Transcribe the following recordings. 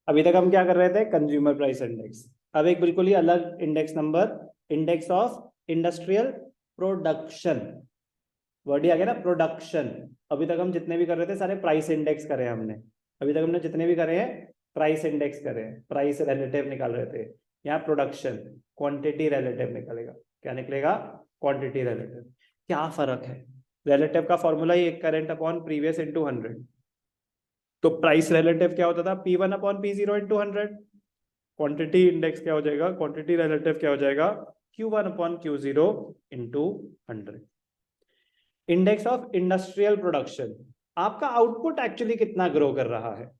अभी तक हम क्या कर रहे थे, कंज्यूमर प्राइस इंडेक्स। अब एक बिल्कुल ही अलग index number, index of industrial production. Word ही आ गया ना, प्रोडक्शन। अभी तक हम जितने भी कर रहे थे सारे प्राइस इंडेक्स करे हमने। अभी तक हमने जितने भी करे हैं प्राइस इंडेक्स करे हैं, प्राइस रिलेटिव निकाल रहे थे। यहाँ प्रोडक्शन क्वांटिटी रिलेटिव निकलेगा। क्या निकलेगा? Quantity relative. क्या फर्क है? रिलेटिव का फॉर्मूला ही करंट अपॉन प्रीवियस इंटू 100। तो प्राइस रिलेटिव क्या होता था? P1 upon P0 into 100। Quantity index क्या हो जाएगा, क्वांटिटी रिलेटिव क्या हो जाएगा? Q1 upon Q0 into 100। Index of industrial production, आपका आउटपुट एक्चुअली कितना ग्रो कर रहा है।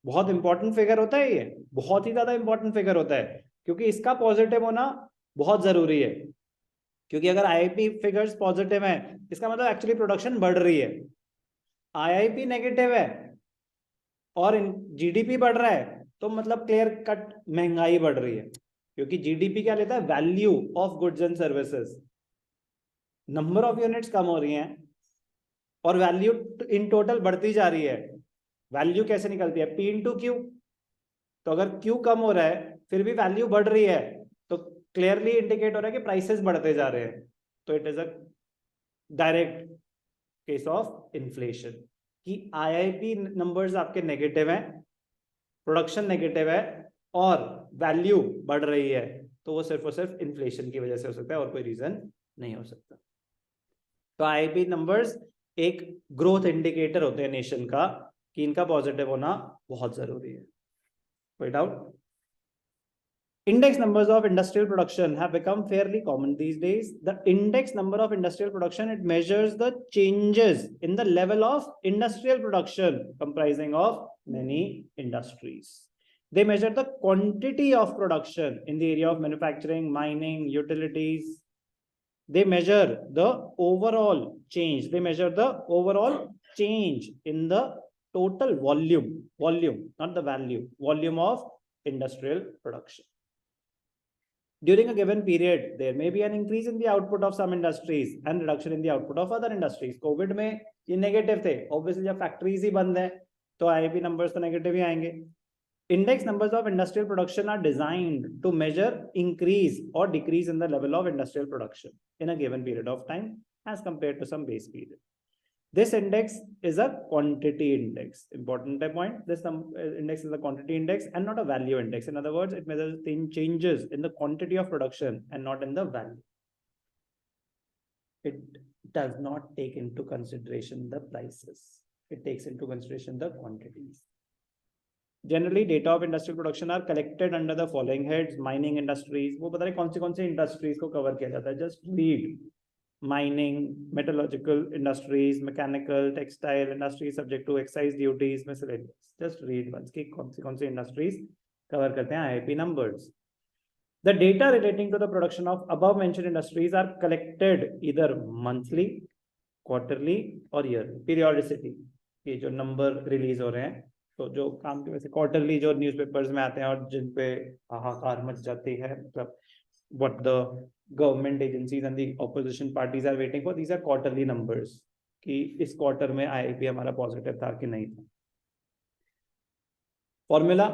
बहुत इंपॉर्टेंट फिगर होता है ये, बहुत ही ज्यादा इंपॉर्टेंट फिगर होता है, क्योंकि इसका पॉजिटिव होना बहुत जरूरी है। क्योंकि अगर आईआईपी फिगर्स पॉजिटिव है, इसका मतलब एक्चुअली प्रोडक्शन बढ़ रही है। आईआईपी नेगेटिव है और जीडीपी बढ़ रहा है, तो मतलब क्लियर कट महंगाई बढ़ रही है। क्योंकि जीडीपी क्या लेता है? Value of goods and services. Number of units कम हो रही हैं और वैल्यू इन टोटल बढ़ती जा रही है। वैल्यू कैसे निकलती है? P into Q. तो अगर क्यू कम हो रहा है फिर भी वैल्यू बढ़ रही है, तो क्लियरली इंडिकेट हो रहा है कि प्राइसेस बढ़ते जा रहे हैं। तो it is a direct case of inflation कि आईआईपी नंबर्स आपके नेगेटिव हैं, प्रोडक्शन नेगेटिव है और वैल्यू बढ़ रही है, तो वो सिर्फ और सिर्फ इन्फ्लेशन की वजह से हो सकता है और कोई रीजन नहीं हो सकता। तो आईआईपी नंबर्स एक ग्रोथ इंडिकेटर होते हैं नेशन का, कि इनका पॉजिटिव होना बहुत जरूरी है। कोई doubt? Index numbers of industrial production have become fairly common these days. The index number of industrial production, it measures the changes in the level of industrial production comprising of many industries. They measure the quantity of production in the area of manufacturing, mining, utilities. They measure the overall change. They measure the overall change in the total volume, not the value, volume of industrial production. During a given period, there may be an increase in the output of some industries and reduction in the output of other industries. Covid में ये negative थे, obviously जब factories ही बंद है तो IIP numbers तो negative ही आएंगे. Index numbers of industrial production are designed to measure increase or decrease in the level of industrial production in a given period of time as compared to some base period. This index is a quantity index. Important point. This index is a quantity index and not a value index. In other words, it measures changes in the quantity of production and not in the value. It does not take into consideration the prices. It takes into consideration the quantities. Generally, data of industrial production are collected under the following heads. Mining industries. वो बता रहे कौन सी industries को cover किया जाता है. Just read. Mining, metallurgical industries, mechanical, textile industries subject to excise duties, miscellaneous. Just read once कि कौन सी industries cover करते हैं IIP numbers. The data relating to the production of above mentioned industries are collected either monthly, quarterly or yearly. Periodicity, ये जो number release हो रहे हैं, तो जो काम की वजह से quarterly जो newspapers में आते हैं और जिन पे हाहाकार मच जाती है, मतलब what the government agencies and the opposition parties are waiting for, these are quarterly numbers कि इस क्वार्टर में आईआईपी हमारा पॉजिटिव था कि नहीं था. फॉर्मूला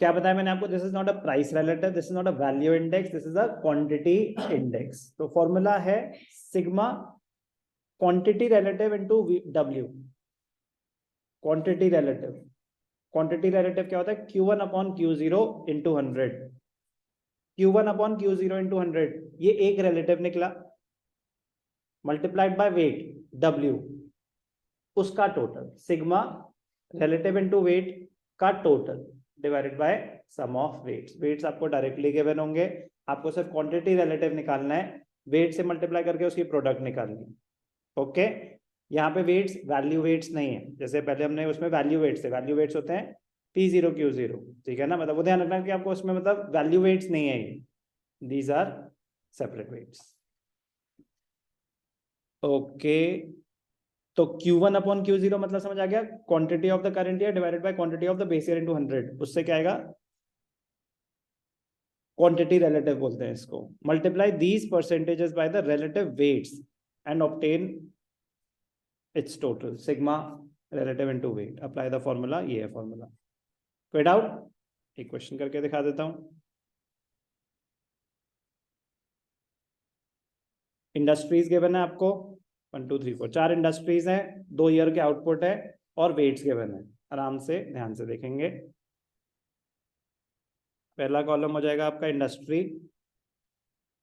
क्या बताया मैंने आपको? This is not a price relative, this is not a value index, this is a quantity index. तो फॉर्मूला है sigma quantity relative into W. Quantity relative, quantity relative क्या होता है? Q1 upon Q0 into 100. Q1 upon Q0 into 100, ये एक relative निकला, multiplied by weight W, उसका total sigma relative into weight का total divided by sum of weights. Weights आपको directly given होंगे, आपको सिर्फ क्वांटिटी रिलेटिव निकालना है, वेट से मल्टीप्लाई करके उसकी प्रोडक्ट निकालनी है. ओके, यहाँ पे वेट्स वैल्यू वेट्स नहीं है, जैसे पहले हमने उसमें वैल्यू वेट्स थे. वैल्यू वेट्स होते हैं P0 Q0, ठीक है ना. मतलब वो ध्यान रखना कि आपको उसमें मतलब वैल्यू वेट्स नहीं है ये, these are separate weights. Okay, तो Q1 अपॉन Q0 मतलब समझ आ गया, quantity of the current year divided by quantity of the base year into 100. उससे क्या आएगा? क्वांटिटी रिलेटिव बोलते हैं इसको. Multiply these percentages by the relative weights and obtain its total. Sigma relative into weight. Apply the formula, ये है formula. कोई doubt? एक क्वेश्चन करके दिखा देता हूं। इंडस्ट्रीज गिवन है आपको 1 2 3 4 4 इंडस्ट्रीज हैं, 2 ईयर के आउटपुट है और वेट्स गिवन है। आराम से ध्यान से देखेंगे। पहला कॉलम हो जाएगा आपका इंडस्ट्री,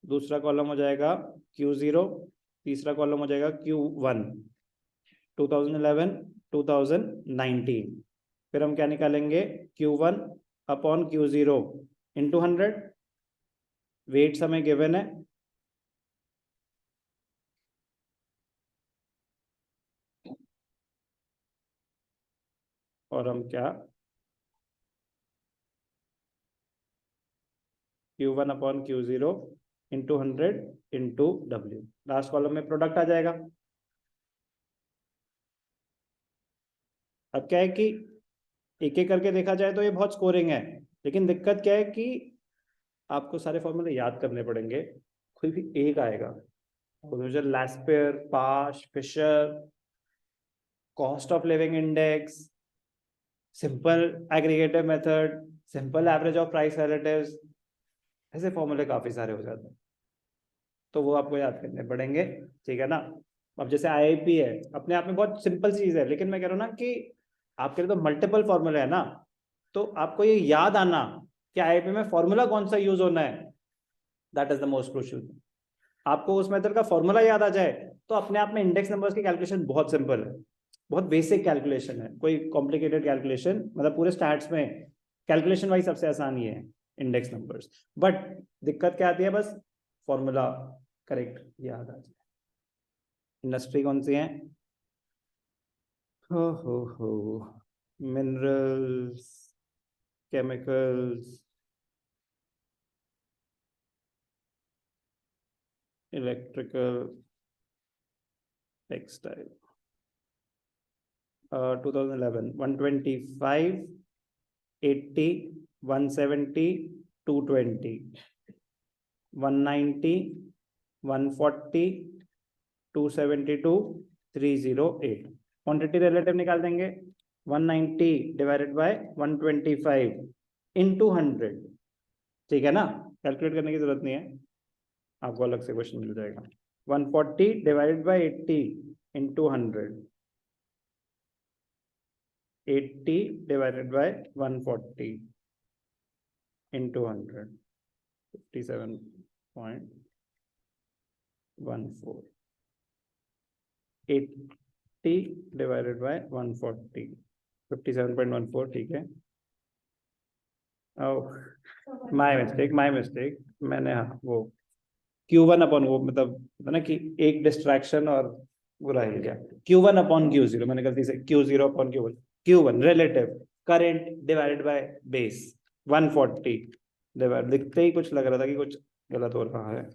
दूसरा कॉलम हो जाएगा Q0, तीसरा कॉलम हो जाएगा Q1 2011 2019। फिर हम क्या निकालेंगे? Q1 upon Q0 into 100। Weights हमें गिवन है, और हम क्या Q1 upon Q0 into 100 into W। Last column में प्रोडक्ट आ जाएगा। अब क्या है कि एक एक करके देखा जाए तो ये बहुत स्कोरिंग है, लेकिन दिक्कत क्या है कि आपको सारे फॉर्मूले याद करने पड़ेंगे। कोई भी एक आएगा, Laspeyres, Paasche, Fisher, cost of living index, simple aggregative method, simple average of price relatives, ऐसे फॉर्मूले काफी सारे हो जाते हैं, तो वो आपको याद करने पड़ेंगे। ठीक है ना? अब जैसे आईआईपी है, अपने आप में बहुत सिंपल चीज है, लेकिन मैं कह रहा हूँ ना कि आपके लिए तो मल्टीपल फॉर्मूले है ना, तो आपको ये याद आना कि आईआईपी में फॉर्मूला कौन सा यूज होना है, that is the most crucial. आपको उस मेथड का फॉर्मूला याद आ जाए तो अपने आप में इंडेक्स नंबर्स की कैलकुलेशन बहुत सिंपल है, बहुत बेसिक कैलकुलेशन है, कोई कॉम्प्लिकेटेड कैलकुलेशन, मतलब पूरे स्टैट्स में कैलकुलेशन वाइज सबसे आसान ये है इंडेक्स नंबर्स। बट दिक्कत क्या आती है? बस फॉर्मूला करेक्ट याद आ जाए। इंडस्ट्री कौन सी है? हो minerals, chemicals, electrical, textile. 2011 125 80 170 220 190 140 272 308। Quantity relative निकाल देंगे। 190 डिवाइडेड बाय 125 इंटू 100। ठीक है ना? कैलकुलेट करने की जरूरत नहीं है, आपको अलग से क्वेश्चन मिल जाएगा। 140 divided by 80 into 100, 80 divided by 140 into 100, 57.14। 80 divided by 140, 57.14। ठीक है, माय मिस्टेक। मैंने हाँ वो Q1 अपॉन वो मतलब ना कि एक डिस्ट्रैक्शन और बुरा हिल गया। Q1 अपॉन Q0 मैंने गलती से Q0 upon Q1, Q1 relative current divided by base 140 divide, दिखते ही कुछ लग रहा था कि कुछ गलत हो रहा है।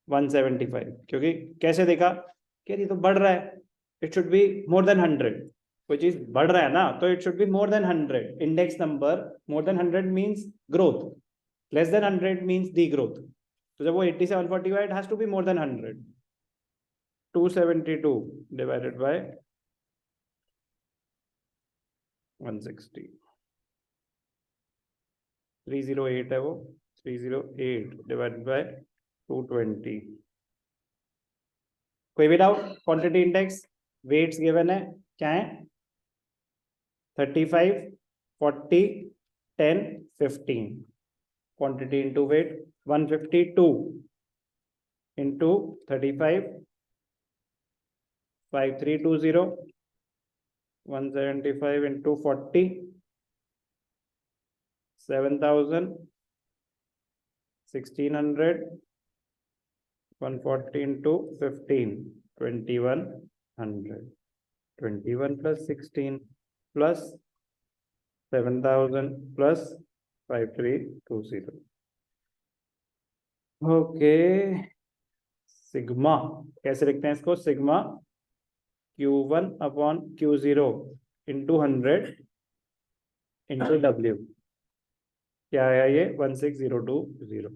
175, क्योंकि कैसे देखा कि ये तो बढ़ रहा है, it should be more than 100। कोई चीज बढ़ रहा है ना तो it should be more than 100। Index number more than 100 means growth, less than 100 means degrowth. तो जब वो 80 से 140 हुआ, it has to be more than 100। 272 divided by 160, 308 है वो। 308 डिवाइडेड बाय 220। कोई भी doubt? Quantity index, weights given है, क्या है? 35 40 10 15। Quantity into weight 152 into 35 5320 175 into 40 7000 1600 140 into 15 2100। 21 plus 16 plus 7000 plus 5320। Okay, sigma कैसे लिखते हैं इसको? Sigma Q1 upon Q0 into 100 into W। क्या है ये? 16020।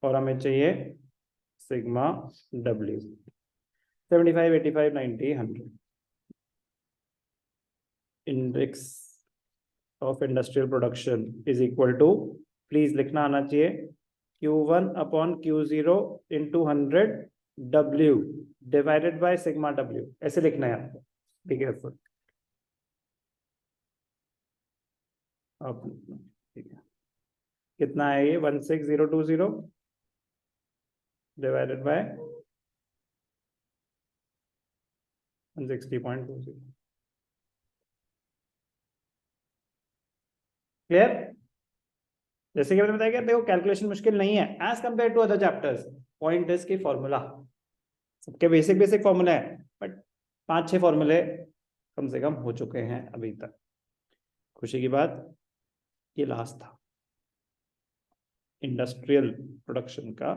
और हमें चाहिए sigma W 75 85 90 100। Index of industrial production is equal to, please लिखना आना चाहिए, Q1 upon Q0 into 100 W divided by sigma W, ऐसे लिखना है आपको, बी केयरफुल। अब ठीक है, कितना है ये 16020 डिवाइडेड बाय 160.20। क्लियर? जैसे कि मैंने बताया, देखो कैलकुलेशन मुश्किल नहीं है as compare to other chapters. Point is की फॉर्मूला सबके बेसिक बेसिक फॉर्मूला है, बट 5-6 फॉर्मूले कम से कम हो चुके हैं अभी तक। खुशी की बात, ये लास्ट था इंडस्ट्रियल प्रोडक्शन का।